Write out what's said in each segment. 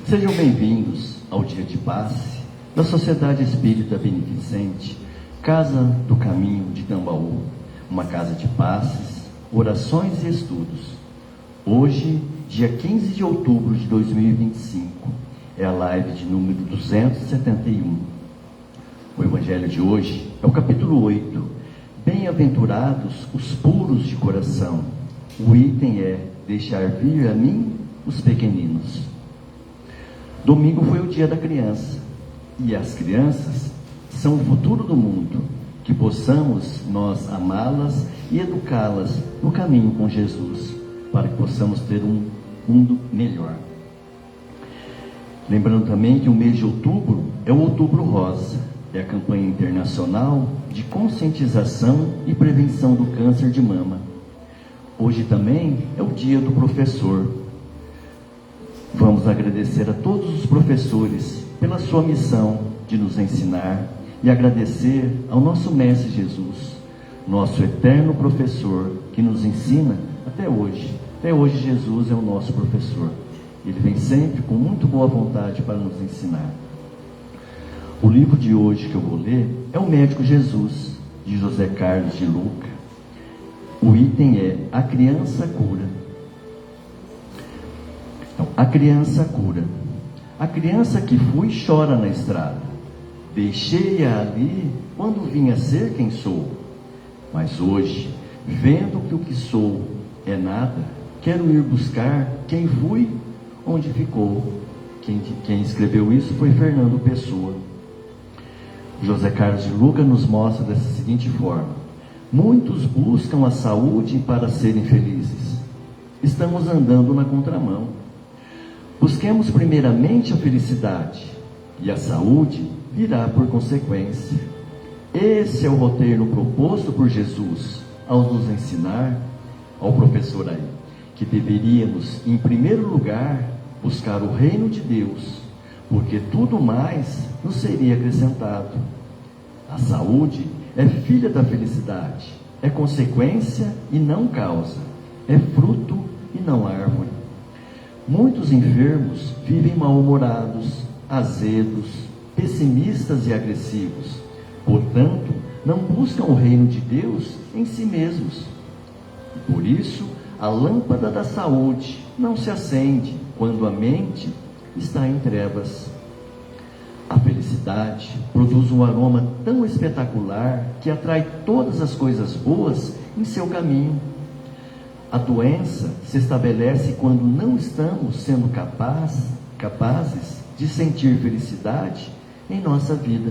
Sejam bem-vindos ao dia de passe da Sociedade Espírita Beneficente, Casa do Caminho de Tambaú, uma casa de passes, orações e estudos. Hoje, dia 15 de outubro de 2025, é a live de número 271. O evangelho de hoje é o capítulo 8, Bem-aventurados os puros de coração. O item é deixar vir a mim os pequeninos. Domingo foi o dia da criança, e as crianças são o futuro do mundo, que possamos nós amá-las e educá-las no caminho com Jesus, para que possamos ter um mundo melhor. Lembrando também que o mês de outubro é o Outubro Rosa, é a campanha internacional de conscientização e prevenção do câncer de mama. Hoje também é o dia do professor. Vamos agradecer a todos os professores pela sua missão de nos ensinar e agradecer ao nosso Mestre Jesus, nosso eterno professor, que nos ensina até hoje. Até hoje Jesus é o nosso professor. Ele vem sempre com muito boa vontade para nos ensinar. O livro de hoje que eu vou ler é O Médico Jesus, de José Carlos de Luca. O item é A Criança Cura. Então, a criança cura. A criança que fui chora na estrada. Deixei-a ali quando vim a ser quem sou. Mas hoje, vendo que o que sou é nada, quero ir buscar quem fui, onde ficou. Quem escreveu isso foi Fernando Pessoa. José Carlos de Luca nos mostra dessa seguinte forma: muitos buscam a saúde para serem felizes. Estamos andando na contramão. Busquemos primeiramente a felicidade, e a saúde virá por consequência. Esse é o roteiro proposto por Jesus ao nos ensinar, ao professor aí, que deveríamos, em primeiro lugar, buscar o reino de Deus, porque tudo mais nos seria acrescentado. A saúde é filha da felicidade, é consequência e não causa, é fruto e não árvore. Muitos enfermos vivem mal-humorados, azedos, pessimistas e agressivos. Portanto, não buscam o reino de Deus em si mesmos. E por isso, a lâmpada da saúde não se acende quando a mente está em trevas. A felicidade produz um aroma tão espetacular que atrai todas as coisas boas em seu caminho. A doença se estabelece quando não estamos sendo capazes de sentir felicidade em nossa vida.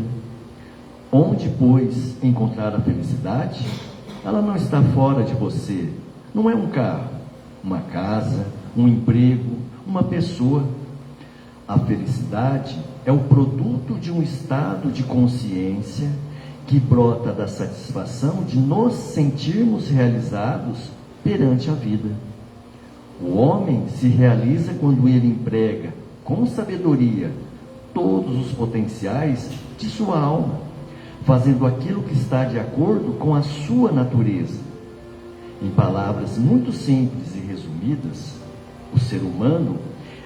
Onde, pois, encontrar a felicidade? Ela não está fora de você. Não é um carro, uma casa, um emprego, uma pessoa. A felicidade é o produto de um estado de consciência que brota da satisfação de nos sentirmos realizados perante a vida. O homem se realiza quando ele emprega com sabedoria todos os potenciais de sua alma, fazendo aquilo que está de acordo com a sua natureza. Em palavras muito simples e resumidas, o ser humano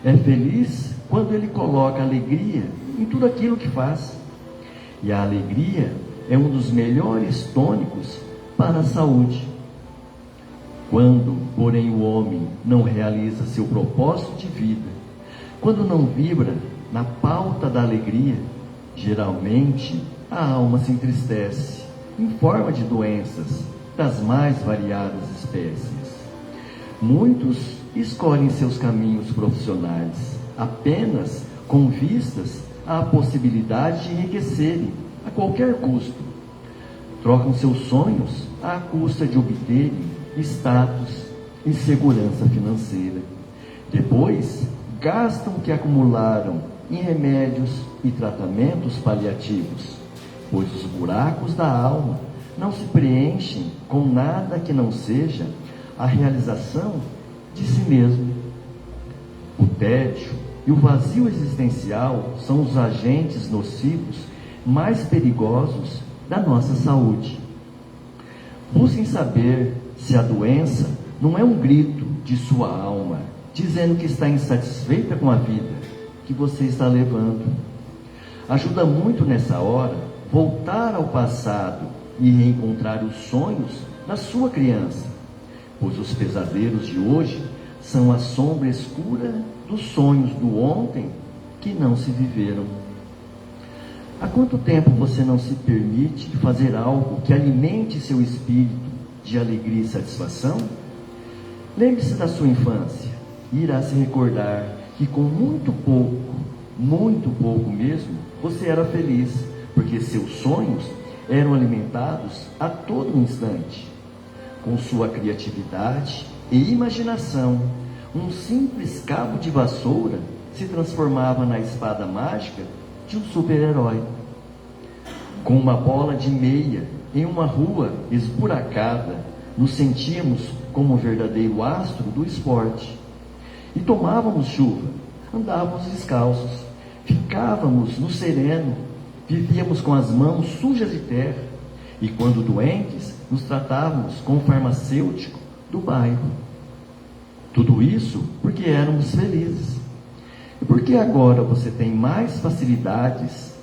é feliz quando ele coloca alegria em tudo aquilo que faz. E a alegria é um dos melhores tônicos para a saúde. Quando, porém, o homem não realiza seu propósito de vida, quando não vibra na pauta da alegria, geralmente a alma se entristece em forma de doenças das mais variadas espécies. Muitos escolhem seus caminhos profissionais apenas com vistas à possibilidade de enriquecerem a qualquer custo. Trocam seus sonhos à custa de obterem status e segurança financeira. Depois, gastam o que acumularam em remédios e tratamentos paliativos, pois os buracos da alma não se preenchem com nada que não seja a realização de si mesmo. O tédio e o vazio existencial são os agentes nocivos mais perigosos da nossa saúde. Busquem saber se a doença não é um grito de sua alma, dizendo que está insatisfeita com a vida que você está levando. Ajuda muito nessa hora voltar ao passado e reencontrar os sonhos da sua criança, pois os pesadelos de hoje são a sombra escura dos sonhos do ontem que não se viveram. Há quanto tempo você não se permite fazer algo que alimente seu espírito de alegria e satisfação? Lembre-se da sua infância e irá se recordar que com muito pouco mesmo, você era feliz, porque seus sonhos eram alimentados a todo instante. Com sua criatividade e imaginação, um simples cabo de vassoura se transformava na espada mágica de um super-herói. Com uma bola de meia em uma rua esburacada, nos sentíamos como um verdadeiro astro do esporte. E tomávamos chuva, andávamos descalços, ficávamos no sereno, vivíamos com as mãos sujas de terra, e quando doentes, nos tratávamos com o farmacêutico do bairro. Tudo isso porque éramos felizes. E porque agora você tem mais facilidades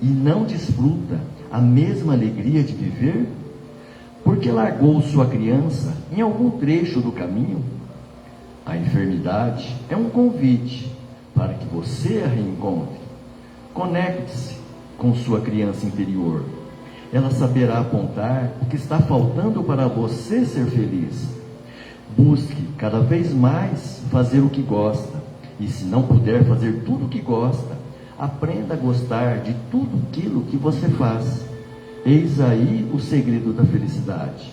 e não desfruta a mesma alegria de viver? Porque largou sua criança em algum trecho do caminho? A enfermidade é um convite para que você a reencontre. Conecte-se com sua criança interior. Ela saberá apontar o que está faltando para você ser feliz. Busque cada vez mais fazer o que gosta. E se não puder fazer tudo o que gosta, aprenda a gostar de tudo aquilo que você faz. Eis aí o segredo da felicidade.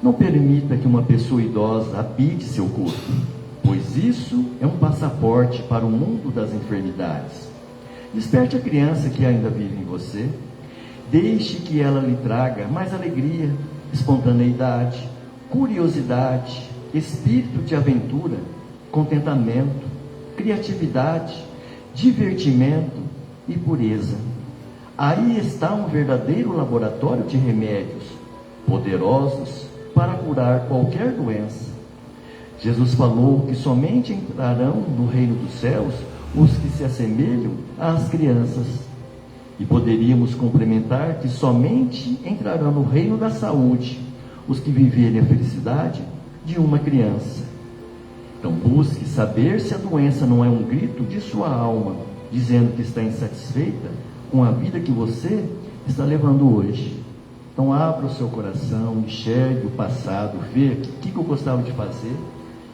Não permita que uma pessoa idosa habite seu corpo, pois isso é um passaporte para o mundo das enfermidades. Desperte a criança que ainda vive em você. Deixe que ela lhe traga mais alegria, espontaneidade, curiosidade, espírito de aventura, contentamento, criatividade, divertimento e pureza. Aí está um verdadeiro laboratório de remédios, poderosos para curar qualquer doença. Jesus falou que somente entrarão no reino dos céus os que se assemelham às crianças. E poderíamos complementar que somente entrarão no reino da saúde os que viverem a felicidade de uma criança. Então busque saber se a doença não é um grito de sua alma, dizendo que está insatisfeita com a vida que você está levando hoje. Então abra o seu coração, enxergue o passado, vê o que eu gostava de fazer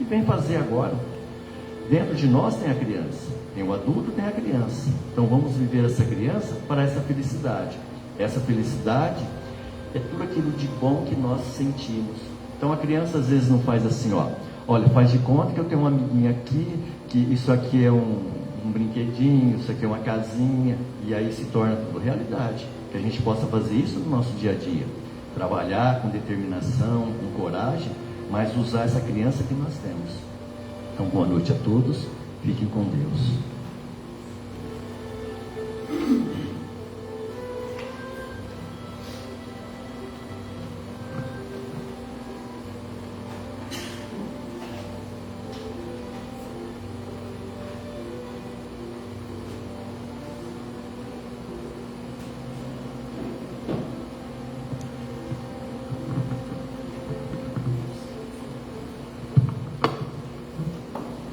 e vem fazer agora. Dentro de nós tem a criança, tem o adulto, tem a criança. Então vamos viver essa criança para essa felicidade. Essa felicidade é tudo aquilo de bom que nós sentimos. Então a criança às vezes não faz assim, olha, faz de conta que eu tenho uma amiguinha aqui, que isso aqui é um brinquedinho, isso aqui é uma casinha, e aí se torna tudo realidade. Que a gente possa fazer isso no nosso dia a dia. Trabalhar com determinação, com coragem, mas usar essa criança que nós temos. Então boa noite a todos, fiquem com Deus.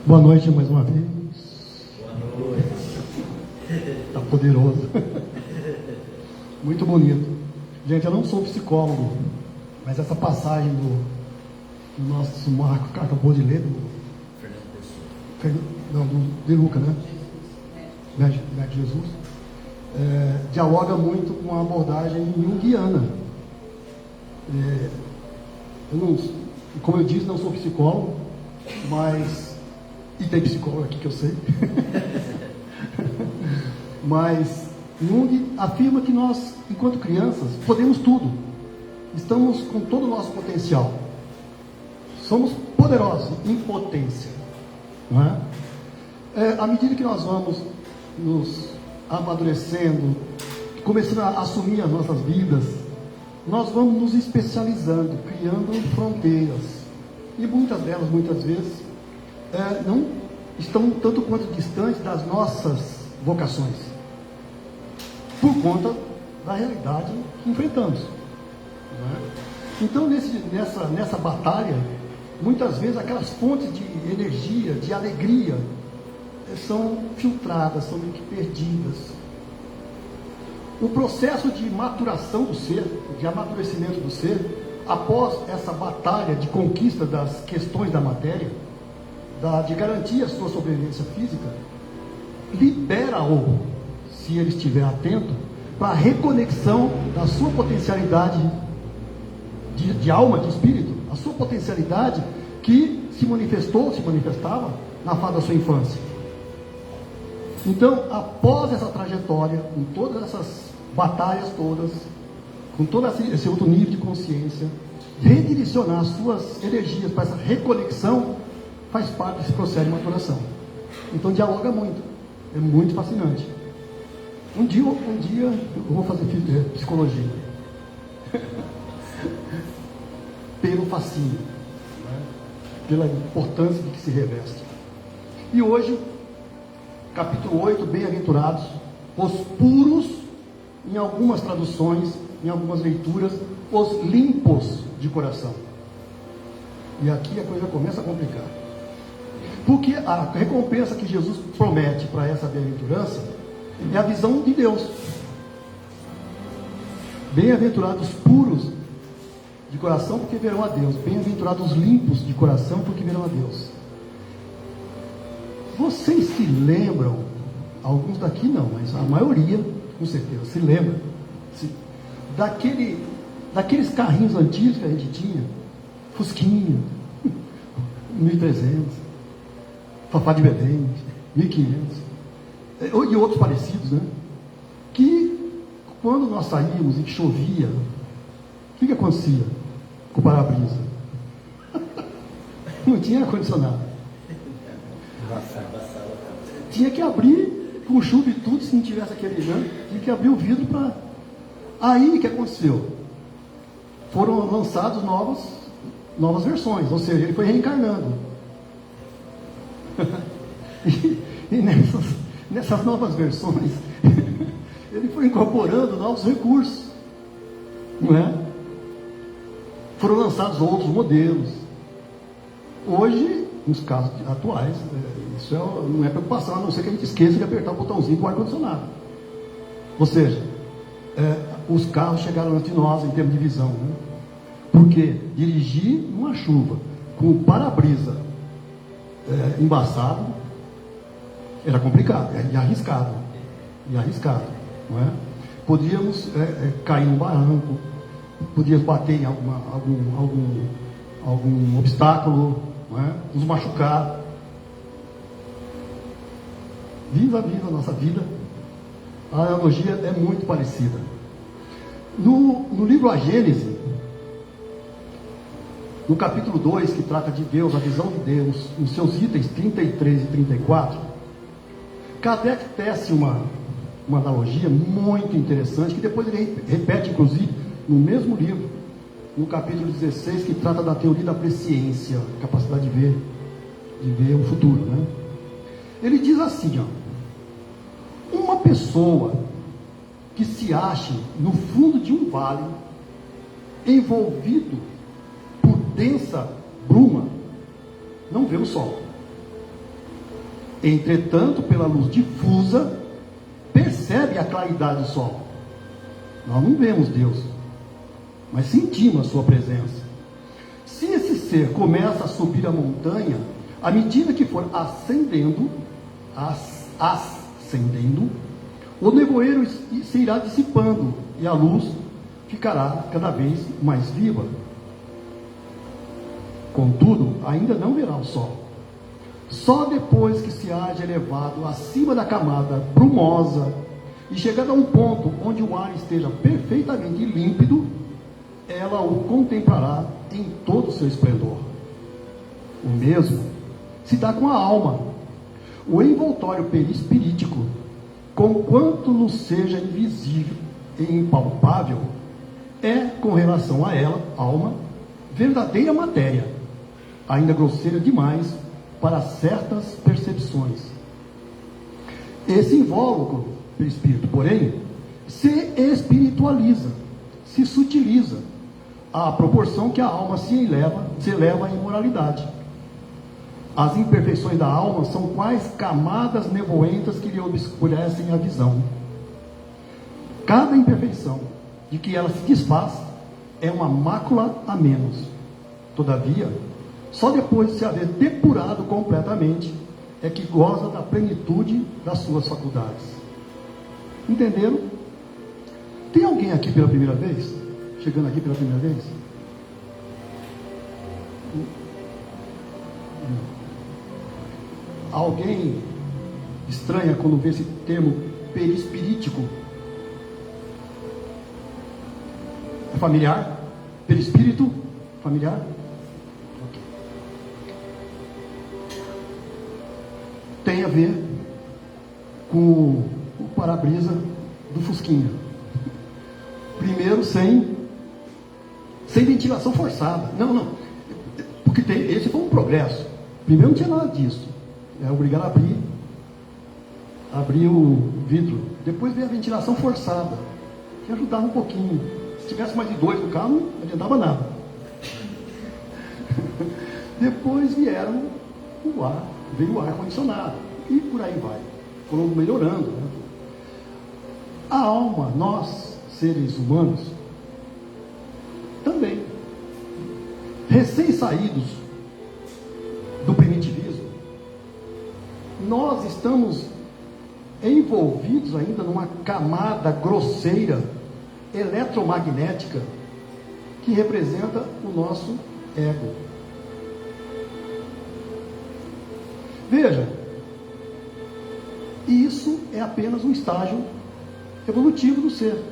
Boa noite mais uma vez. Boa noite. Está poderoso. Muito bonito. Gente, eu não sou psicólogo, mas essa passagem do nosso Marco que acabou de ler, de Lucas, né? De Jesus, dialoga muito com a abordagem junguiana. Como eu disse, não sou psicólogo, mas e tem psicólogo aqui que eu sei. Mas Jung afirma que nós, enquanto crianças, podemos tudo. Estamos com todo o nosso potencial. Somos poderosos em potência. Não é? À medida que nós vamos nos amadurecendo, começando a assumir as nossas vidas, nós vamos nos especializando, criando fronteiras. E muitas delas, muitas vezes, não estão tanto quanto distantes das nossas vocações, por conta da realidade que enfrentamos. Então, nessa batalha, muitas vezes aquelas fontes de energia, de alegria, são filtradas, são meio que perdidas. O processo de maturação do ser, de amadurecimento do ser, após essa batalha de conquista das questões da matéria, de garantir a sua sobrevivência física, libera-o, se ele estiver atento, para a reconexão da sua potencialidade de alma, de espírito, a sua potencialidade que se manifestava na fase da sua infância. Então, após essa trajetória, com todas essas batalhas todas, com todo esse outro nível de consciência, redirecionar as suas energias para essa reconexão faz parte desse processo de maturação. Então, dialoga muito, é muito fascinante. Um dia eu vou fazer psicologia. Pelo fascínio, pela importância de que se reveste. E hoje, capítulo 8, bem-aventurados os puros, em algumas traduções, em algumas leituras, os limpos de coração. E aqui a coisa começa a complicar. Porque a recompensa que Jesus promete para essa bem-aventurança é a visão de Deus. Bem-aventurados puros de coração, porque verão a Deus. Bem-aventurados limpos de coração, porque verão a Deus. Vocês se lembram, alguns daqui não, mas a maioria, com certeza, se lembra daqueles carrinhos antigos que a gente tinha, Fusquinha, 1300, Fafá de Belém, 1500, e outros parecidos, né? Que quando nós saímos e que chovia, o que acontecia com o para-brisa? Não tinha ar-condicionado. Tinha que abrir com chuva e tudo, se não tivesse aquele, né? Tinha que abrir o vidro para... Aí o que aconteceu? Foram lançadas novas versões, ou seja, ele foi reencarnando. e nessas novas versões, ele foi incorporando novos recursos, não é? Foram lançados outros modelos. Hoje, nos casos atuais, isso não é preocupação, a não ser que a gente esqueça de apertar o botãozinho do ar-condicionado. Ou seja, os carros chegaram antes de nós em termos de visão, né? Porque dirigir numa chuva com o para-brisa embaçado era complicado, e arriscado, não é? Podíamos cair num barranco, podíamos bater em algum obstáculo, não é? Nos machucar. Viva a nossa vida. A analogia é muito parecida. No livro A Gênese, no capítulo 2, que trata de Deus, a visão de Deus, nos seus itens 33 e 34, Kardec tece uma analogia muito interessante, que depois ele repete, inclusive, no mesmo livro, no capítulo 16, que trata da teoria da presciência, capacidade de ver o futuro, né? Ele diz assim, ó: uma pessoa que se ache no fundo de um vale, envolvido por densa bruma, não vê o sol. Entretanto, pela luz difusa, percebe a claridade do sol. Nós não vemos Deus, mas sentimos a sua presença. Se esse ser começa a subir a montanha, à medida que for ascendendo, o nevoeiro se irá dissipando e a luz ficará cada vez mais viva. Contudo, ainda não verá o sol. Só depois que se haja elevado acima da camada brumosa e chegado a um ponto onde o ar esteja perfeitamente límpido, ela o contemplará em todo o seu esplendor. O mesmo se dá com a alma. O envoltório perispirítico, conquanto nos seja invisível e impalpável, é, com relação a ela, alma, verdadeira matéria, ainda grosseira demais para certas percepções. Esse invólucro perispírito, porém, se espiritualiza, se sutiliza, à proporção que a alma se eleva à imoralidade. As imperfeições da alma são quais camadas nevoentas que lhe obscurecem a visão. Cada imperfeição de que ela se desfaz é uma mácula a menos. Todavia, só depois de se haver depurado completamente é que goza da plenitude das suas faculdades. Entenderam? Tem alguém aqui pela primeira vez? Chegando aqui pela primeira vez? Alguém estranha quando vê esse termo perispirítico? É familiar? Perispírito? Familiar? Okay. Tem a ver com o para-brisa do Fusquinha. Primeiro, sem ventilação forçada. Não. Porque esse foi um progresso. Primeiro não tinha nada disso. É obrigado a abrir o vidro. Depois veio a ventilação forçada, que ajudava um pouquinho. Se tivesse mais de 2 no carro, não adiantava nada. Depois veio o ar condicionado. E por aí vai. Foram melhorando. Né? A alma, nós, seres humanos, também, recém-saídos do primitivismo, nós estamos envolvidos ainda numa camada grosseira, eletromagnética, que representa o nosso ego. Veja, isso é apenas um estágio evolutivo do ser.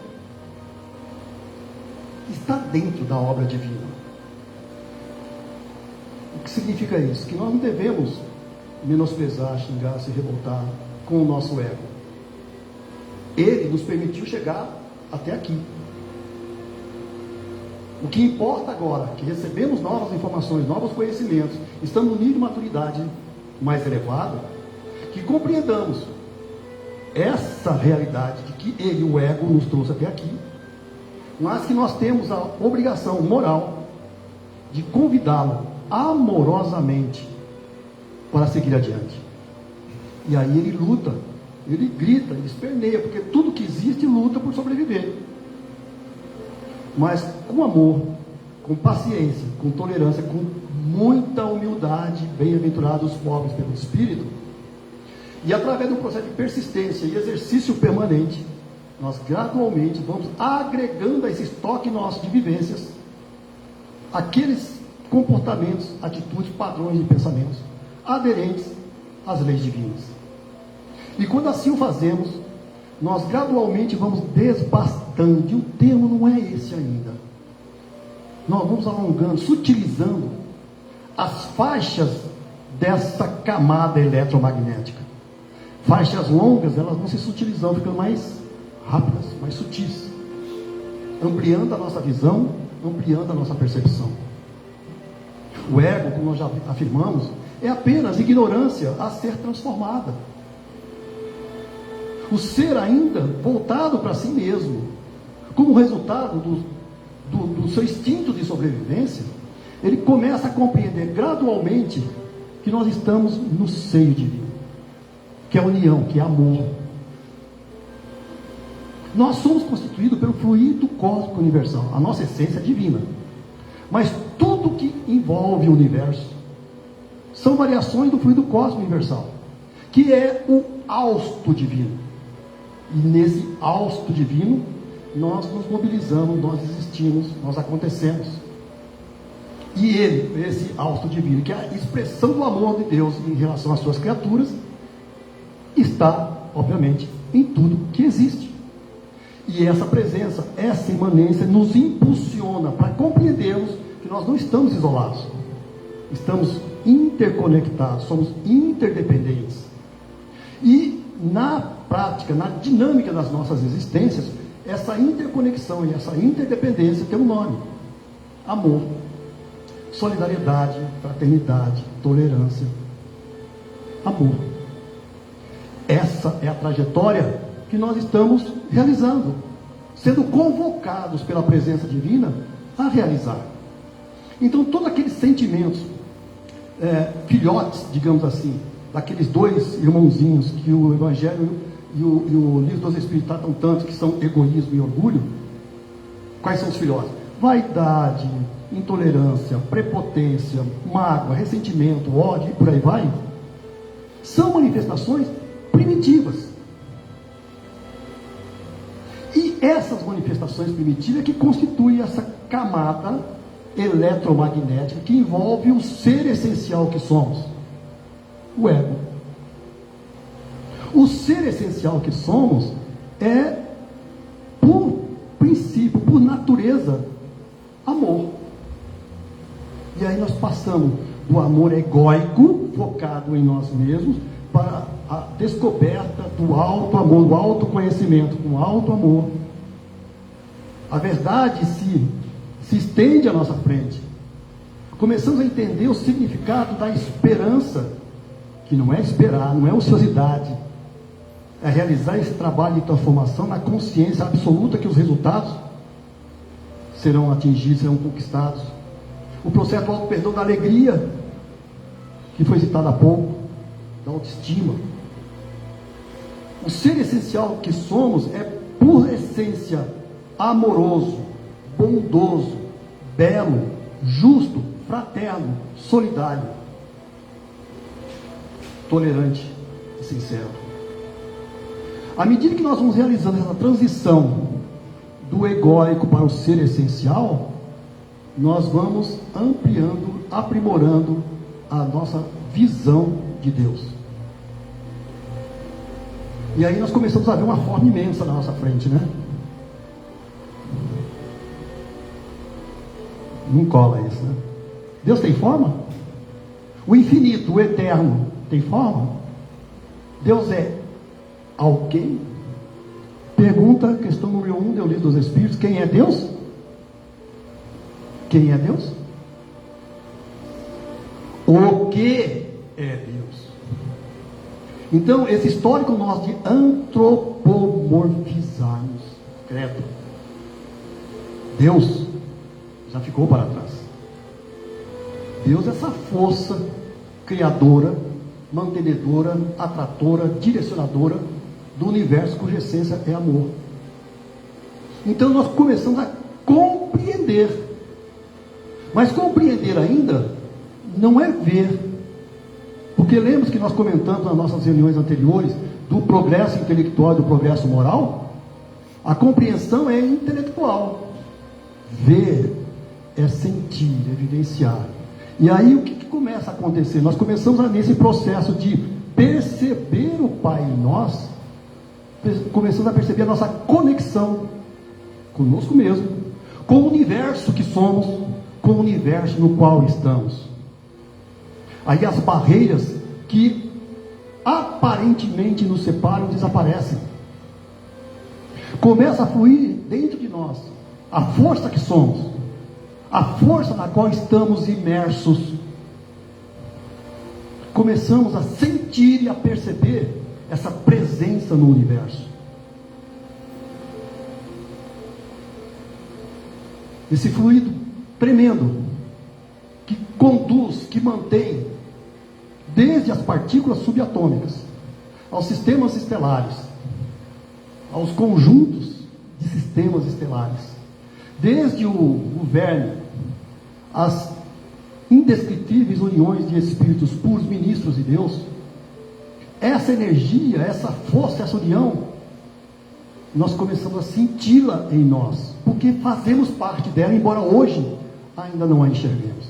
Está dentro da obra divina. O que significa isso? Que nós não devemos menosprezar, xingar, se revoltar com o nosso ego. Ele nos permitiu chegar até aqui. O que importa agora, que recebemos novas informações, novos conhecimentos, estamos no nível de maturidade mais elevado, que compreendamos essa realidade de que ele, o ego, nos trouxe até aqui, mas que nós temos a obrigação moral de convidá-lo amorosamente para seguir adiante. E aí ele luta, ele grita, ele esperneia, porque tudo que existe luta por sobreviver. Mas com amor, com paciência, com tolerância, com muita humildade, bem-aventurados os pobres pelo Espírito, e através do processo de persistência e exercício permanente, nós gradualmente vamos agregando a esse estoque nosso de vivências aqueles comportamentos, atitudes, padrões de pensamentos aderentes às leis divinas. E quando assim o fazemos, nós gradualmente vamos desbastando, e o termo não é esse ainda. Nós vamos alongando, sutilizando as faixas dessa camada eletromagnética. Faixas longas, elas vão se sutilizando, ficando mais rápidas, mais sutis, ampliando a nossa visão, ampliando a nossa percepção. O ego, como nós já afirmamos, é apenas ignorância a ser transformada. O ser ainda voltado para si mesmo, como resultado do seu instinto de sobrevivência, ele começa a compreender gradualmente que nós estamos no seio divino, que é a união, que é amor. Nós somos constituídos pelo fluido cósmico universal, a nossa essência é divina. Mas tudo que envolve o universo são variações do fluido cósmico universal, que é o hausto divino. E nesse hausto divino, nós nos mobilizamos, nós existimos, nós acontecemos. E ele, esse hausto divino, que é a expressão do amor de Deus em relação às suas criaturas, está, obviamente, em tudo que existe. E essa presença, essa imanência nos impulsiona para compreendermos que nós não estamos isolados. Estamos interconectados, somos interdependentes. E na prática, na dinâmica das nossas existências, essa interconexão e essa interdependência tem um nome: amor, solidariedade, fraternidade, tolerância. amor. Essa é a trajetória que nós estamos realizando, sendo convocados pela presença divina a realizar. Então, todos aqueles sentimentos, filhotes, digamos assim, daqueles dois irmãozinhos que o Evangelho e o Livro dos Espíritos tratam tanto, que são egoísmo e orgulho. Quais são os filhotes? Vaidade, intolerância, prepotência, mágoa, ressentimento, ódio e por aí vai. São manifestações primitivas. E essas manifestações primitivas é que constituem essa camada eletromagnética que envolve o ser essencial que somos, o ego. O ser essencial que somos é, por princípio, por natureza, amor. E aí nós passamos do amor egóico, focado em nós mesmos, para a descoberta do alto amor, do autoconhecimento, com alto amor. A verdade se estende à nossa frente. Começamos a entender o significado da esperança, que não é esperar, não é ociosidade, é realizar esse trabalho de transformação na consciência absoluta que os resultados serão atingidos, serão conquistados. O processo do auto-perdão da alegria, que foi citado há pouco, da autoestima. O ser essencial que somos é, por essência, amoroso, bondoso, belo, justo, fraterno, solidário, tolerante e sincero. À medida que nós vamos realizando essa transição do egóico para o ser essencial, nós vamos ampliando, aprimorando a nossa visão de Deus. E aí nós começamos a ver uma forma imensa na nossa frente, né? Não cola isso, né? Deus tem forma? O infinito, o eterno, tem forma? Deus é alguém? Pergunta, questão número 1 do Livro dos Espíritos: quem é Deus? Quem é Deus? O que é Deus? Então, esse histórico nosso de antropomorfizarmos, credo, Deus já ficou para trás. Deus é essa força criadora, mantenedora, atratora, direcionadora do universo, cuja essência é amor. Então nós começamos a compreender, mas compreender ainda não é ver, porque lembra que nós comentamos nas nossas reuniões anteriores do progresso intelectual e do progresso moral? A compreensão é intelectual, ver é sentir, é vivenciar. E aí o que começa a acontecer? Nós começamos nesse processo de perceber o Pai em nós, começamos a perceber a nossa conexão conosco mesmo, com o universo que somos, com o universo no qual estamos. Aí as barreiras que aparentemente nos separam desaparecem. Começa a fluir dentro de nós a força que somos, a força na qual estamos imersos. Começamos a sentir e a perceber essa presença no universo. Esse fluido tremendo que conduz, que mantém desde as partículas subatômicas aos sistemas estelares, aos conjuntos de sistemas estelares, desde o verme, as indescritíveis uniões de espíritos puros, ministros de Deus. Essa energia, essa força, essa união, nós começamos a senti-la em nós, porque fazemos parte dela, embora hoje ainda não a enxerguemos.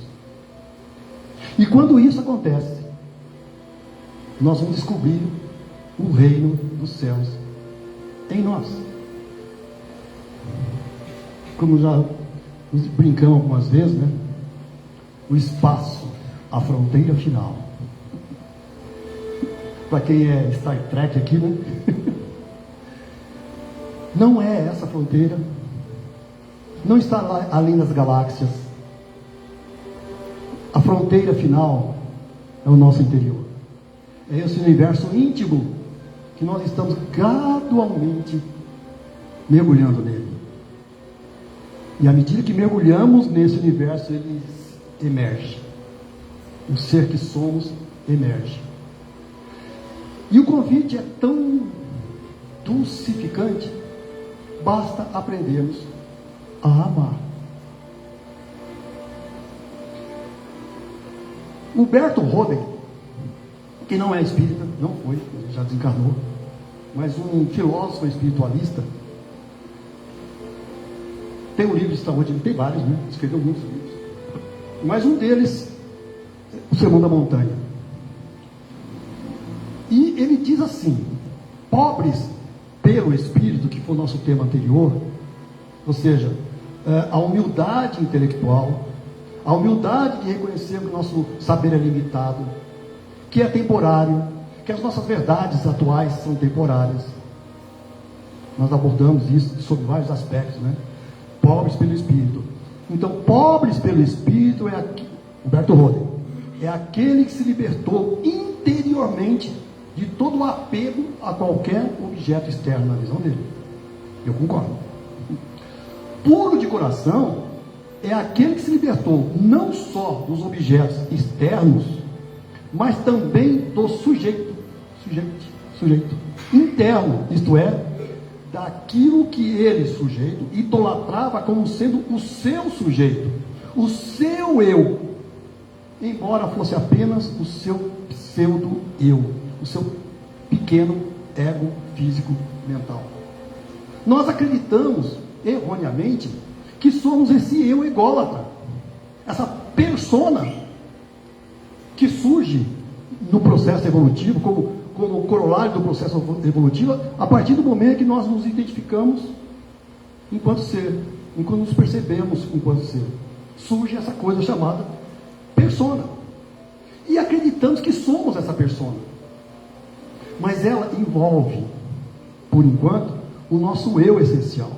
E quando isso acontece, nós vamos descobrir o reino dos céus em nós. Como já brincamos algumas vezes, né? O espaço, a fronteira final. Para quem é Star Trek aqui, né? Não é essa fronteira, não está lá além das galáxias. A fronteira final é o nosso interior. É esse universo íntimo que nós estamos gradualmente mergulhando nele. E à medida que mergulhamos nesse universo, ele emerge. O ser que somos emerge. E o convite é tão dulcificante, basta aprendermos a amar. Humberto Roden, que não é espírita, não foi, ele já desencarnou, mas um filósofo espiritualista, tem um livro extraordinário, tem vários, né? Escreveu muitos livros, mas um deles, O Sermão da Montanha. E ele diz assim: pobres pelo espírito, que foi o nosso tema anterior, ou seja, a humildade intelectual, a humildade de reconhecer que o nosso saber é limitado, que é temporário, que as nossas verdades atuais são temporárias. Nós abordamos isso sob vários aspectos, né? Pobres pelo espírito. Então, pobres pelo espírito é Humberto Roden, é aquele que se libertou interiormente de todo o apego a qualquer objeto externo na visão dele. Eu concordo. Puro de coração é aquele que se libertou não só dos objetos externos, mas também do sujeito interno, isto é, daquilo que ele, sujeito, idolatrava como sendo o seu sujeito, o seu eu, embora fosse apenas o seu pseudo-eu, o seu pequeno ego físico mental. Nós acreditamos, erroneamente, que somos esse eu ególatra, essa persona que surge no processo evolutivo, como corolário do processo evolutivo, a partir do momento que nós nos identificamos enquanto ser, enquanto nos percebemos enquanto ser. Surge essa coisa chamada persona. E acreditamos que somos essa persona. Mas ela envolve, por enquanto, o nosso eu essencial.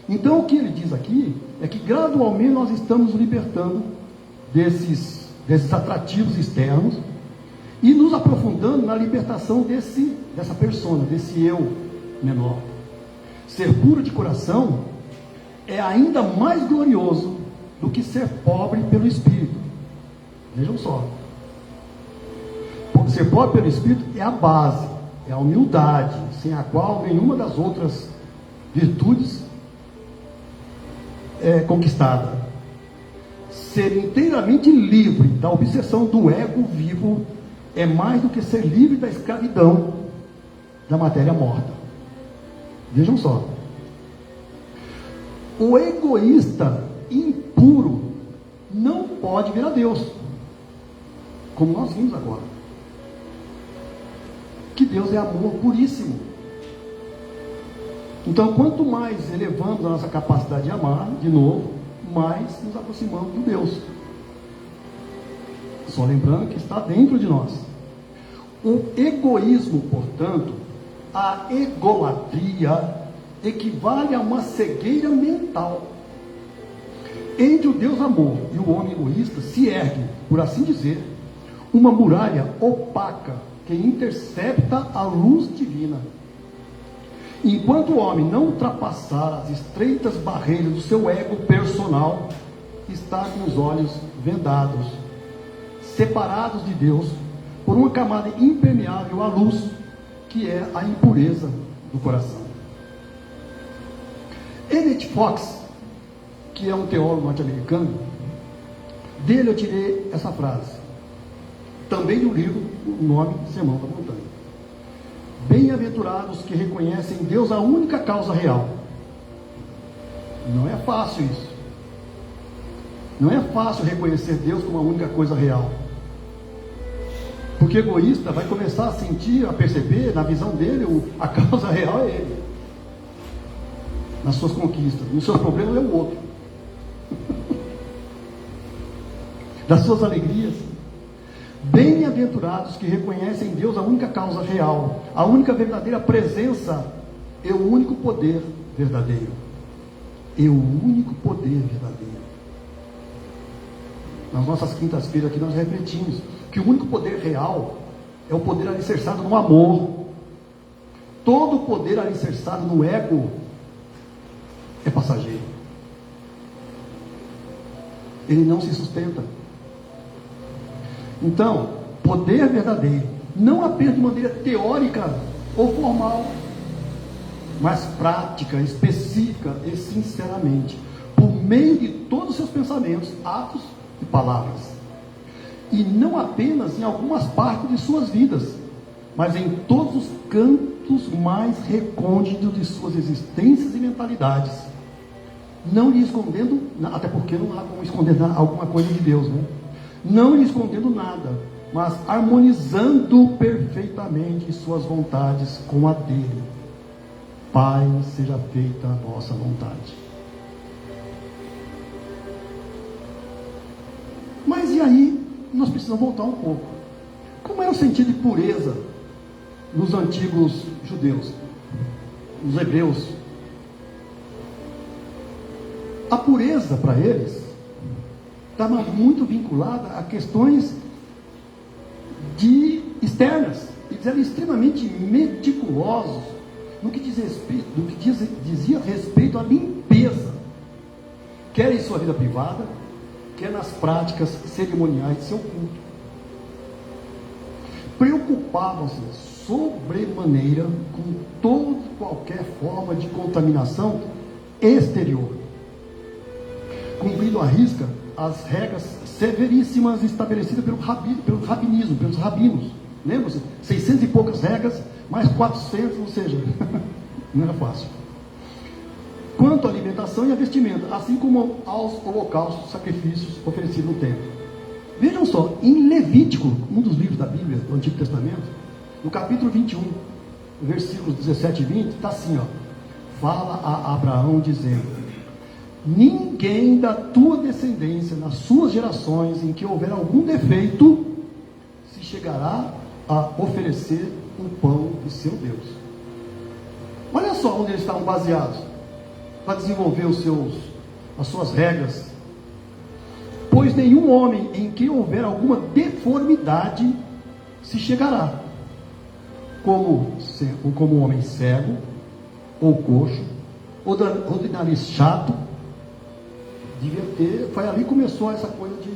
Então o que ele diz aqui é que gradualmente nós estamos libertando desses atrativos externos e nos aprofundando na libertação dessa persona, desse eu menor. Ser puro de coração é ainda mais glorioso do que ser pobre pelo espírito. Vejam só. Ser pobre pelo espírito é a base, é a humildade, sem a qual nenhuma das outras virtudes é conquistada. Ser inteiramente livre da obsessão do ego vivo é mais do que ser livre da escravidão da matéria morta. Vejam só. O egoísta impuro não pode vir a Deus, como nós vimos agora. Que Deus é amor puríssimo. Então, quanto mais elevamos a nossa capacidade de amar, de novo, mais nos aproximamos do Deus. Só lembrando que está dentro de nós. O egoísmo, portanto, a egolatria, equivale a uma cegueira mental. Entre o Deus amor e o homem egoísta se ergue, por assim dizer, uma muralha opaca que intercepta a luz divina. Enquanto o homem não ultrapassar as estreitas barreiras do seu ego personal, está com os olhos vendados, separados de Deus por uma camada impermeável à luz, que é a impureza do coração. Emmett Fox, que é um teólogo norte-americano, dele eu tirei essa frase, também do livro, o nome Sermão da Montanha. Bem-aventurados que reconhecem Deus a única causa real. Não é fácil isso. Não é fácil reconhecer Deus como a única coisa real. Porque o egoísta vai começar a sentir, a perceber, na visão dele, a causa real é ele. Nas suas conquistas. Nos seus problemas é o outro. Das suas alegrias. Bem-aventurados que reconhecem Deus a única causa real, a única verdadeira presença e o único poder verdadeiro. E o único poder verdadeiro. Nas nossas quintas-feiras aqui nós refletimos que o único poder real é o poder alicerçado no amor. Todo poder alicerçado no ego é passageiro. Ele não se sustenta. Então, poder verdadeiro, não apenas de maneira teórica ou formal, mas prática, específica e sinceramente, por meio de todos os seus pensamentos, atos e palavras. E não apenas em algumas partes de suas vidas, mas em todos os cantos mais recônditos de suas existências e mentalidades. Não lhe escondendo, até porque não há como esconder alguma coisa de Deus, né? Não lhe escondendo nada, mas harmonizando perfeitamente suas vontades com a dele. Pai, seja feita a vossa vontade. Mas e aí, nós precisamos voltar um pouco. Como é o sentido de pureza nos antigos judeus, nos hebreus? A pureza para eles estava muito vinculada a questões externas. Eles eram extremamente meticulosos no que dizia respeito à limpeza, quer em sua vida privada, quer nas práticas cerimoniais de seu culto. Preocupavam-se sobremaneira com toda qualquer forma de contaminação exterior, cumprindo à risca as regras severíssimas estabelecidas pelo rabinismo, pelos rabinos. Lembra-se? 600 e poucas regras, mais 400, ou seja, não era fácil. Quanto à alimentação e a vestimenta, assim como aos holocaustos, sacrifícios oferecidos no templo. Vejam só, em Levítico, um dos livros da Bíblia, do Antigo Testamento, no capítulo 21, versículos 17 e 20, está assim, ó: fala a Abraão dizendo: ninguém da tua descendência, nas suas gerações, em que houver algum defeito, se chegará a oferecer o pão de seu Deus. Olha só onde eles estavam baseados para desenvolver as suas regras. Pois nenhum homem em que houver alguma deformidade se chegará, como homem cego, ou coxo, ou de nariz chato. Devia ter, foi ali que começou essa coisa de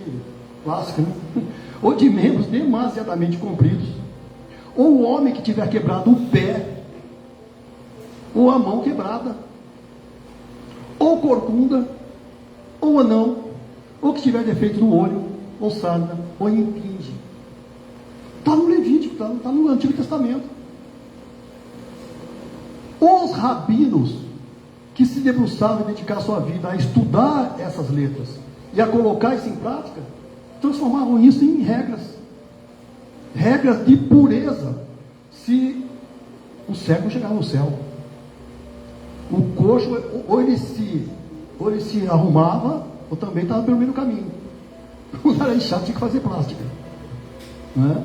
clássica, né? Ou de membros demasiadamente compridos, ou o homem que tiver quebrado o pé, ou a mão quebrada, ou corcunda, ou anão, ou que tiver defeito no olho, ou sarna, ou impinge. Está no Levítico, está no Antigo Testamento. Os rabinos que se debruçavam e dedicavam sua vida a estudar essas letras e a colocar isso em prática, transformavam isso em regras de pureza. Se o cego chegar no céu, o coxo, ou ele se arrumava, ou também estava pelo meio do caminho. O nariz chato tinha que fazer plástica, né?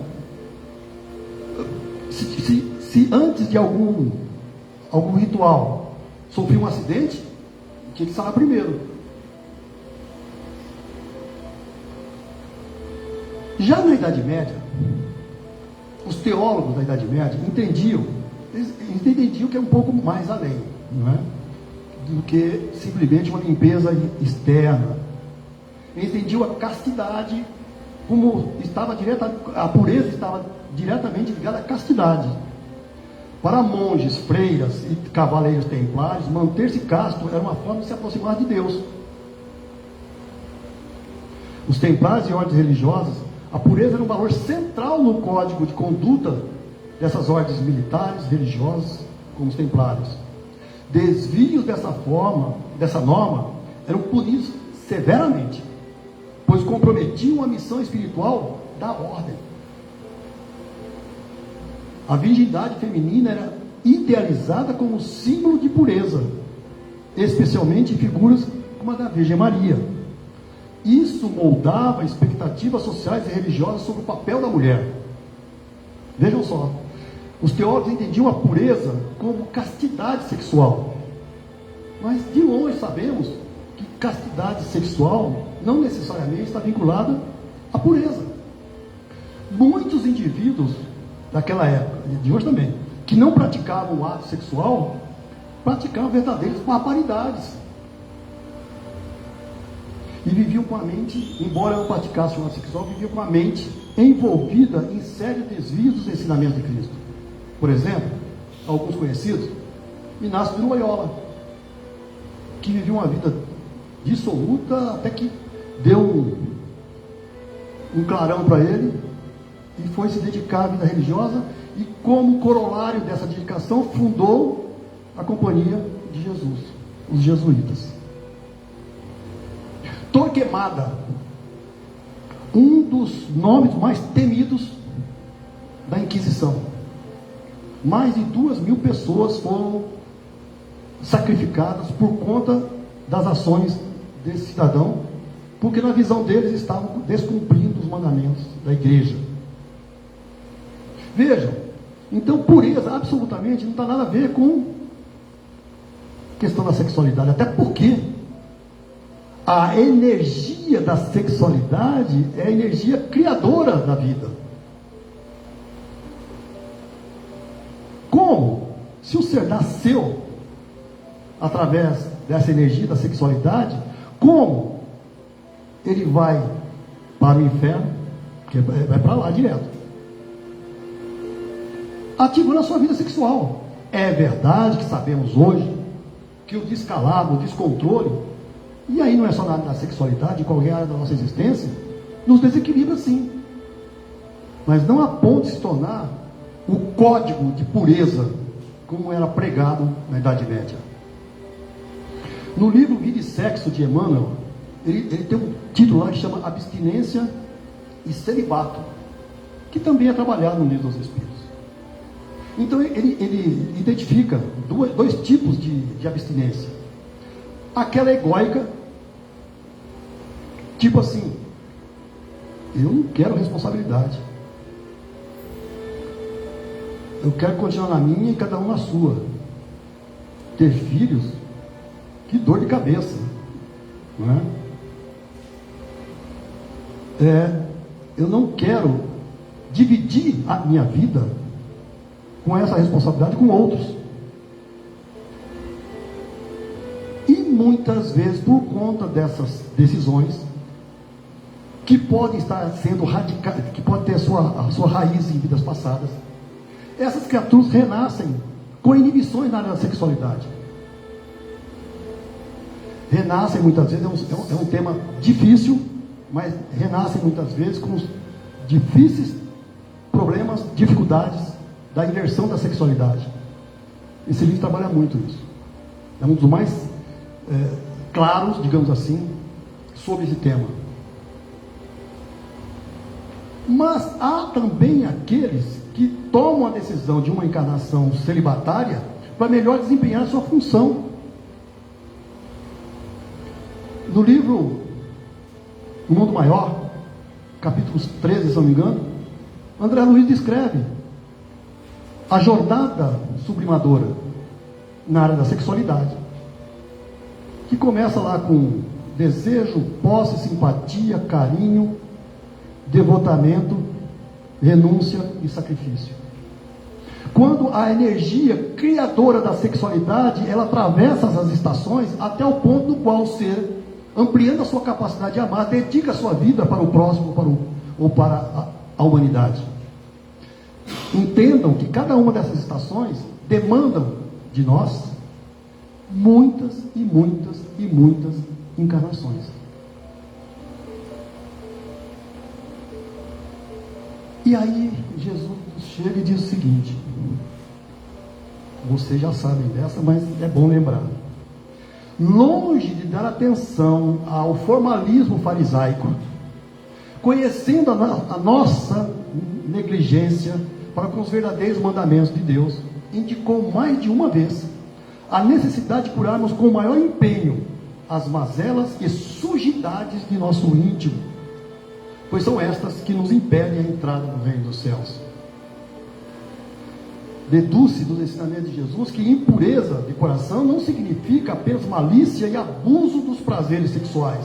Se antes de algum ritual sofria um acidente, tinha que sarar primeiro. Já na Idade Média, os teólogos da Idade Média entendiam que é um pouco mais além, não é? Do que simplesmente uma limpeza externa. Eles entendiam a castidade como a pureza estava diretamente ligada à castidade. Para monges, freiras e cavaleiros templários, manter-se casto era uma forma de se aproximar de Deus. Os templários e ordens religiosas, a pureza era um valor central no código de conduta dessas ordens militares, religiosas, como os templários. Desvios dessa norma, eram punidos severamente, pois comprometiam a missão espiritual da ordem. A virgindade feminina era idealizada como símbolo de pureza, especialmente em figuras como a da Virgem Maria. Isso moldava expectativas sociais e religiosas sobre o papel da mulher. Vejam só, os teólogos entendiam a pureza como castidade sexual. Mas de longe sabemos que castidade sexual não necessariamente está vinculada à pureza. Muitos indivíduos daquela época, e de hoje também, que não praticavam o ato sexual, praticavam verdadeiras barbaridades. E viviam com a mente, embora não praticassem o ato sexual, viviam com a mente envolvida em sérios desvios dos ensinamentos de Cristo. Por exemplo, alguns conhecidos, Inácio de Loyola, que vivia uma vida dissoluta até que deu um clarão para ele e foi se dedicar à vida religiosa, e como corolário dessa dedicação fundou a Companhia de Jesus, os jesuítas. Torquemada, um dos nomes mais temidos da Inquisição. Mais de 2.000 pessoas foram sacrificadas por conta das ações desse cidadão, porque na visão deles estavam descumprindo os mandamentos da igreja. Vejam, então pureza absolutamente não tem nada a ver com questão da sexualidade, até porque a energia da sexualidade é a energia criadora da vida. Como? Se o ser nasceu através dessa energia da sexualidade, como ele vai para o inferno, que vai para lá direto, ativando a sua vida sexual. É verdade que sabemos hoje que o descalabro, o descontrole, e aí não é só na sexualidade, em qualquer área da nossa existência, nos desequilibra sim, mas não a ponto de se tornar o código de pureza como era pregado na Idade Média. No livro Vida e Sexo de Emmanuel, ele tem um título lá que chama Abstinência e Celibato, que também é trabalhado no Livro dos Espíritos. Então ele identifica dois tipos de abstinência. Aquela egóica, tipo assim, eu não quero responsabilidade, eu quero continuar na minha e cada um na sua. Ter filhos, que dor de cabeça, não é? Eu não quero dividir a minha vida com essa responsabilidade com outros. E muitas vezes, por conta dessas decisões, que podem estar sendo radicais, que podem ter a sua raiz em vidas passadas, essas criaturas renascem com inibições na área da sexualidade. Renascem muitas vezes, é um tema difícil, mas renascem muitas vezes com os difíceis problemas, dificuldades da inversão da sexualidade. Esse livro trabalha muito isso. É um dos mais claros, digamos assim, sobre esse tema. Mas há também aqueles que tomam a decisão de uma encarnação celibatária para melhor desempenhar a sua função. No livro O Mundo Maior, capítulo 13, se não me engano, André Luiz descreve a jornada sublimadora na área da sexualidade, que começa lá com desejo, posse, simpatia, carinho, devotamento, renúncia e sacrifício. Quando a energia criadora da sexualidade, ela atravessa as estações até o ponto no qual o ser, ampliando a sua capacidade de amar, dedica a sua vida para o próximo ou para a humanidade. Entendam que cada uma dessas estações demandam de nós muitas e muitas e muitas encarnações. E aí Jesus chega e diz o seguinte: vocês já sabem dessa, mas é bom lembrar. Longe de dar atenção ao formalismo farisaico, conhecendo a nossa negligência para com os verdadeiros mandamentos de Deus, indicou mais de uma vez a necessidade de curarmos com maior empenho as mazelas e sujidades de nosso íntimo, pois são estas que nos impedem a entrada no reino dos céus. Deduz-se dos ensinamentos de Jesus que impureza de coração não significa apenas malícia e abuso dos prazeres sexuais,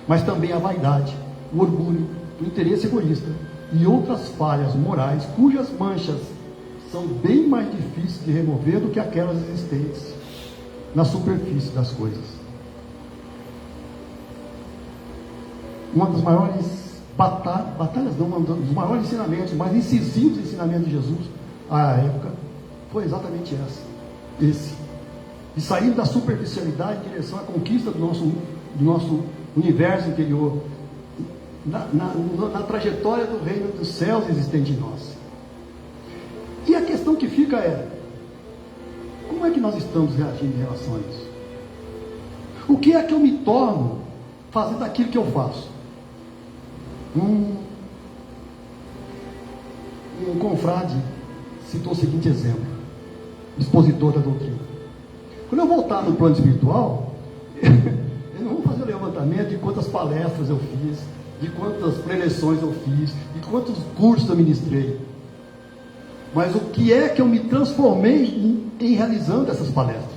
mas também a vaidade, o orgulho, o interesse egoísta e outras falhas morais cujas manchas são bem mais difíceis de remover do que aquelas existentes na superfície das coisas. Uma das maiores batalhas, não, um dos maiores ensinamentos, mais incisivos ensinamentos de Jesus à época, foi exatamente esse. De sair da superficialidade em direção à conquista do nosso universo interior, na trajetória do reino dos céus existente em nós. E a questão que fica é: como é que nós estamos reagindo em relação a isso? O que é que eu me torno fazendo aquilo que eu faço? Um confrade citou o seguinte exemplo, expositor da doutrina: quando eu voltar no plano espiritual, eu não vou fazer o levantamento de quantas palestras eu fiz, de quantas preleções eu fiz, de quantos cursos eu ministrei, mas o que é que eu me transformei em realizando essas palestras,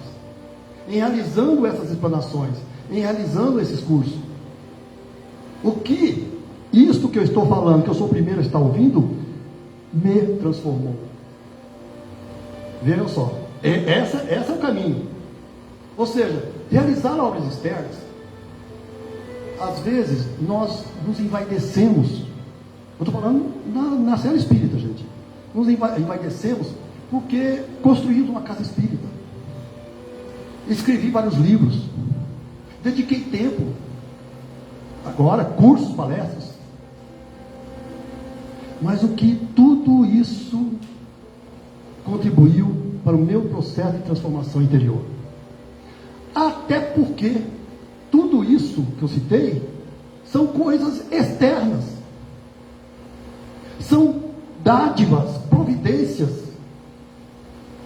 em realizando essas explanações, em realizando esses cursos. O que isto que eu estou falando, que eu sou o primeiro a estar ouvindo, me transformou. Vejam só, esse é o caminho. Ou seja, realizar obras externas, às vezes nós nos envaidecemos. Eu estou falando na cela espírita, gente. Nos envaidecemos porque construímos uma casa espírita, escrevi vários livros, dediquei tempo, agora cursos, palestras, mas o que tudo isso contribuiu para o meu processo de transformação interior? Até porque tudo isso que eu citei são coisas externas, são dádivas, providências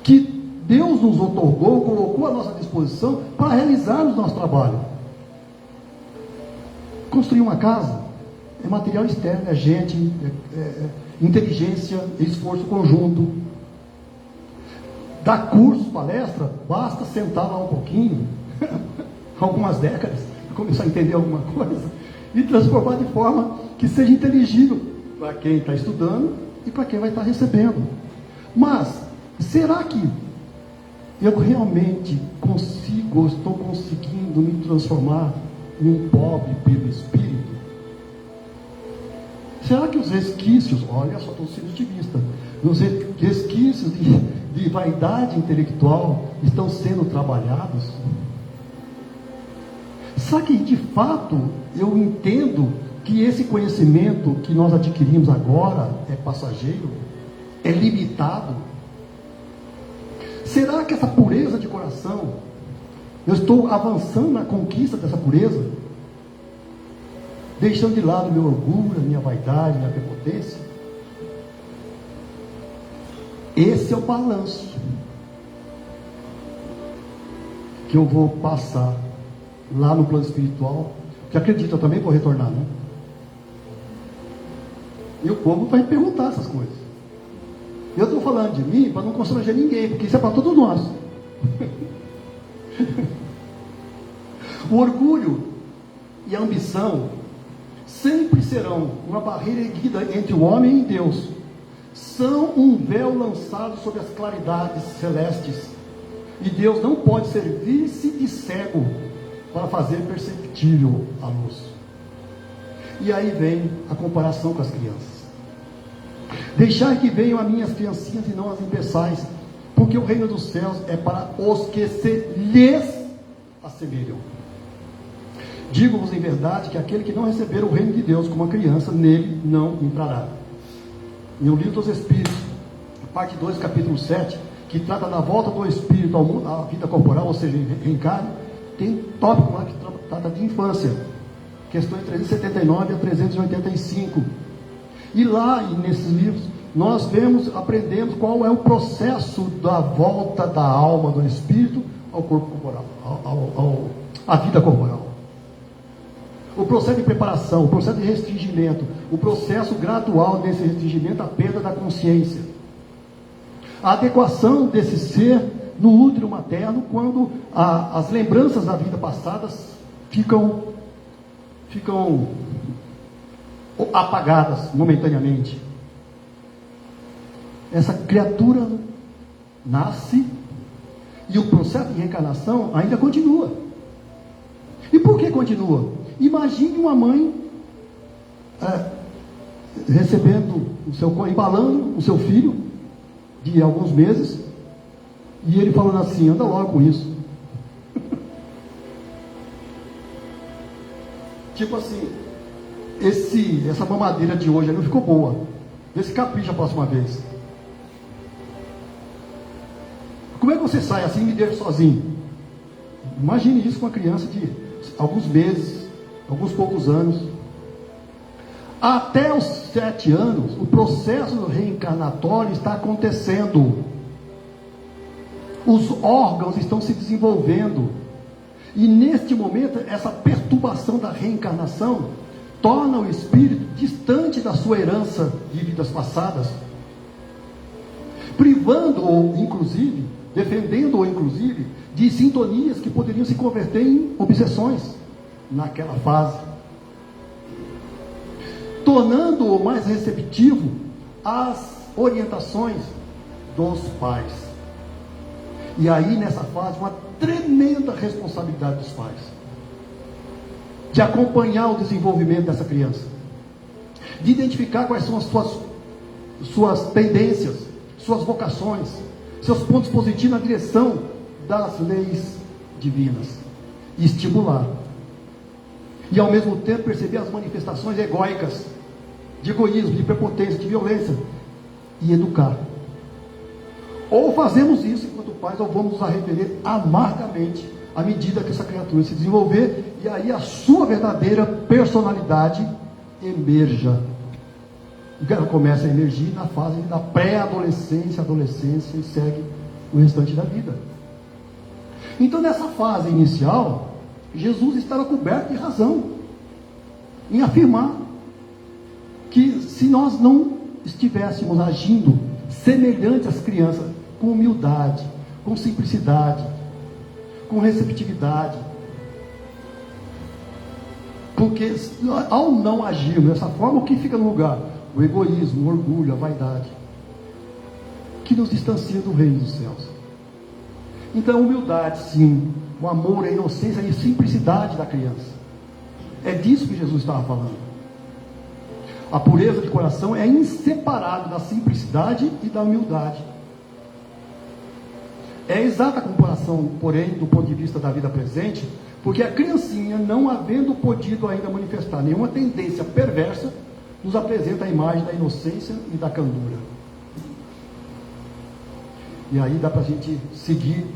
que Deus nos otorgou, colocou à nossa disposição para realizarmos nosso trabalho. Construir uma casa é material externo, é gente, inteligência, esforço conjunto. Dar curso, palestra, basta sentar lá um pouquinho, algumas décadas, começar a entender alguma coisa e transformar de forma que seja inteligível para quem está estudando e para quem vai estar recebendo. Mas será que eu realmente estou conseguindo me transformar em um pobre pelo Espírito? Será que os resquícios, olha só, estou sendo otimista, os resquícios de vaidade intelectual estão sendo trabalhados? Será que de fato eu entendo que esse conhecimento que nós adquirimos agora é passageiro? É limitado? Será que essa pureza de coração, eu estou avançando na conquista dessa pureza? Deixando de lado meu orgulho, a minha vaidade, a minha prepotência? Esse é o balanço que eu vou passar lá no plano espiritual, que acredito, eu também vou retornar, né? E o povo vai perguntar essas coisas. Eu estou falando de mim para não constranger ninguém, porque isso é para todos nós. O orgulho e a ambição sempre serão uma barreira erguida entre o homem e Deus. São um véu lançado sobre as claridades celestes. E Deus não pode servir-se de cego para fazer perceptível a luz. E aí vem a comparação com as crianças. Deixai que venham as minhas criancinhas e não as impeçais, porque o reino dos céus é para os que se lhes assemelham. Digo-vos em verdade que aquele que não receber o reino de Deus como uma criança, nele não entrará. Em O Livro dos Espíritos, parte 2, capítulo 7, que trata da volta do espírito à vida corporal, ou seja, reencarne, tem tópico lá que trata de infância, questões 379 a 385. E lá, nesses livros, nós aprendemos qual é o processo da volta da alma, do espírito, ao corpo corporal, à vida corporal. O processo de preparação, o processo de restringimento, o processo gradual desse restringimento à perda da consciência. A adequação desse ser no útero materno, quando as lembranças da vida passada ficam apagadas momentaneamente. Essa criatura nasce e o processo de reencarnação ainda continua. E por que continua? Imagine uma mãe recebendo embalando o seu filho de alguns meses, e ele falando assim: anda logo com isso. Tipo assim, essa mamadeira de hoje não ficou boa, vê se capricha a próxima vez. Como é que você sai assim e me deixa sozinho? Imagine isso com uma criança de alguns meses, alguns poucos anos. Até os 7 anos, o processo reencarnatório está acontecendo. Os órgãos estão se desenvolvendo. E neste momento, essa perturbação da reencarnação torna o espírito distante da sua herança de vidas passadas, privando-o, inclusive, defendendo-o, inclusive, de sintonias que poderiam se converter em obsessões naquela fase, tornando-o mais receptivo às orientações dos pais. E aí, nessa fase, uma tremenda responsabilidade dos pais, de acompanhar o desenvolvimento dessa criança, de identificar quais são as suas tendências, suas vocações, seus pontos positivos na direção das leis divinas, e estimular. E ao mesmo tempo perceber as manifestações egóicas, de egoísmo, de prepotência, de violência, e educar. Ou fazemos isso enquanto pais, ou vamos nos arrepender amargamente à medida que essa criatura se desenvolver, e aí a sua verdadeira personalidade emerja. E ela começa a emergir na fase da pré-adolescência, adolescência, e segue o restante da vida. Então, nessa fase inicial, Jesus estava coberto de razão em afirmar que se nós não estivéssemos agindo semelhante às crianças, com humildade, com simplicidade, com receptividade, porque ao não agirmos dessa forma, o que fica no lugar? O egoísmo, o orgulho, a vaidade, que nos distancia do reino dos céus. Então, a humildade, sim, o amor, a inocência e a simplicidade da criança, é disso que Jesus estava falando. A pureza de coração é inseparável da simplicidade e da humildade. É exata a comparação, porém, do ponto de vista da vida presente, porque a criancinha, não havendo podido ainda manifestar nenhuma tendência perversa, nos apresenta a imagem da inocência e da candura. E aí dá para a gente seguir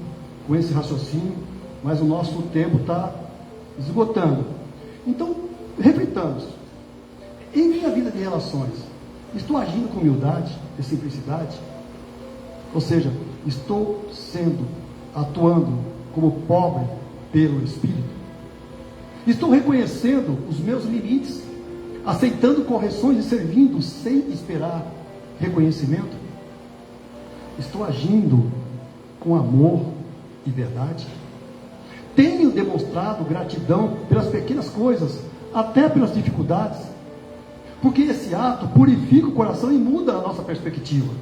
com esse raciocínio, mas o nosso tempo está esgotando. Então, reflitamos. Em minha vida de relações, estou agindo com humildade e simplicidade? Ou seja, estou atuando como pobre pelo Espírito? Estou reconhecendo os meus limites, aceitando correções e servindo sem esperar reconhecimento? Estou agindo com amor e verdade? Tenho demonstrado gratidão pelas pequenas coisas, até pelas dificuldades? Porque esse ato purifica o coração e muda a nossa perspectiva.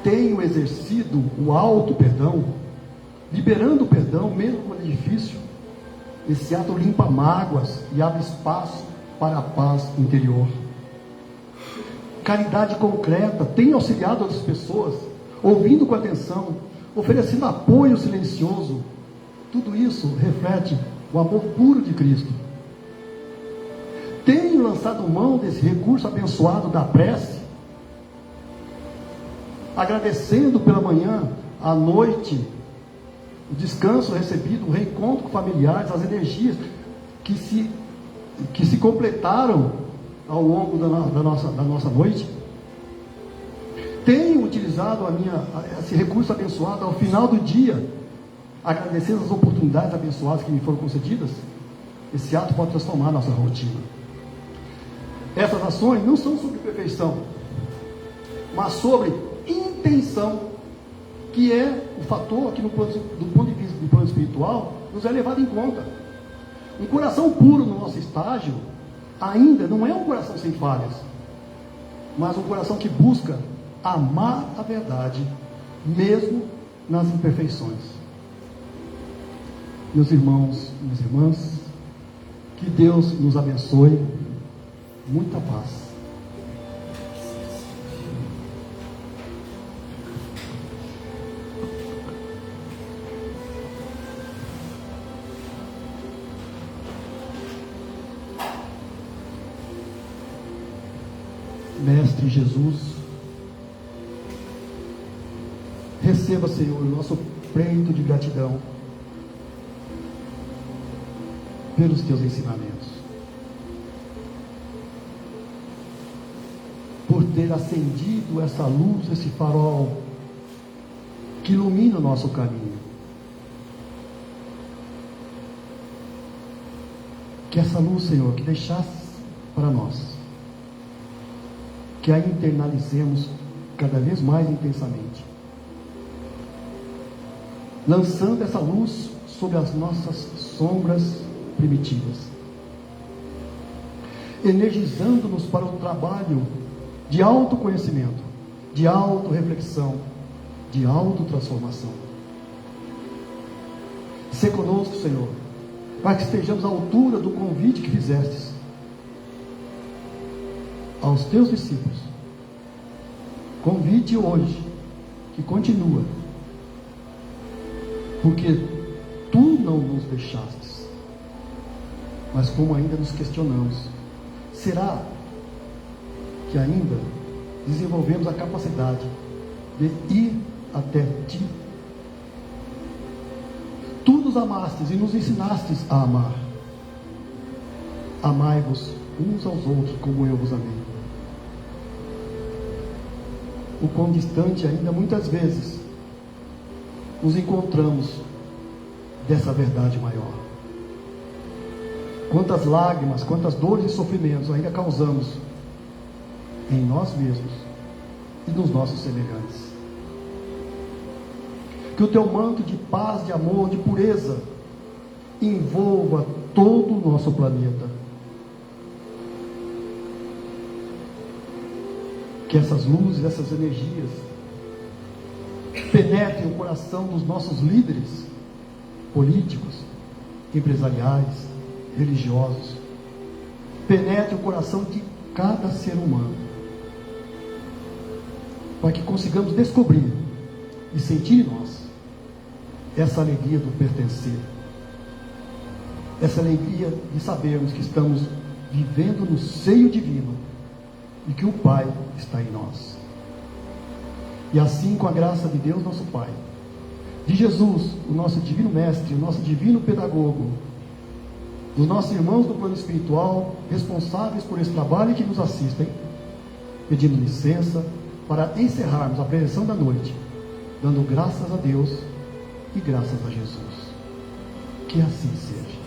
Tenho exercido o auto perdão, liberando o perdão, mesmo quando é difícil. Esse ato limpa mágoas e abre espaço para a paz interior. Caridade concreta, tenho auxiliado outras pessoas, ouvindo com atenção, oferecendo apoio silencioso. Tudo isso reflete o amor puro de Cristo. Tenho lançado mão desse recurso abençoado da prece, agradecendo pela manhã, à noite, o descanso recebido, o reencontro com familiares, as energias que se completaram ao longo da nossa noite. Tenho utilizado esse recurso abençoado ao final do dia, agradecendo as oportunidades abençoadas que me foram concedidas. Esse ato pode transformar a nossa rotina. Essas ações não são sobre perfeição, mas sobre intenção, que é o fator que do ponto de vista do plano espiritual nos é levado em conta. Um coração puro no nosso estágio ainda não é um coração sem falhas, mas um coração que busca amar a verdade, mesmo nas imperfeições. Meus irmãos, minhas irmãs, que Deus nos abençoe, muita paz. Mestre Jesus, receba, Senhor, o nosso pleito de gratidão pelos teus ensinamentos, por ter acendido essa luz, esse farol que ilumina o nosso caminho. Que essa luz, Senhor, que deixasse para nós, que a internalizemos cada vez mais intensamente, lançando essa luz sobre as nossas sombras primitivas, energizando-nos para o trabalho de autoconhecimento, de autorreflexão, de autotransformação. Sê conosco, Senhor, para que estejamos à altura do convite que fizestes aos teus discípulos. Convite hoje, que continua, porque tu não nos deixastes. Mas como ainda nos questionamos, será que ainda desenvolvemos a capacidade de ir até ti? Tu nos amastes e nos ensinastes a amar. Amai-vos uns aos outros como eu vos amei. O quão distante ainda muitas vezes nos encontramos dessa verdade maior. Quantas lágrimas, quantas dores e sofrimentos ainda causamos em nós mesmos e nos nossos semelhantes. Que o teu manto de paz, de amor, de pureza envolva todo o nosso planeta. Que essas luzes, essas energias penetrem o coração dos nossos líderes políticos, empresariais, religiosos. Penetre o coração de cada ser humano, para que consigamos descobrir e sentir em nós essa alegria do pertencer, essa alegria de sabermos que estamos vivendo no seio divino e que o Pai está em nós. E assim, com a graça de Deus nosso Pai, de Jesus, o nosso divino mestre, o nosso divino pedagogo, dos nossos irmãos do plano espiritual, responsáveis por esse trabalho e que nos assistem, pedindo licença para encerrarmos a preleção da noite, dando graças a Deus e graças a Jesus. Que assim seja.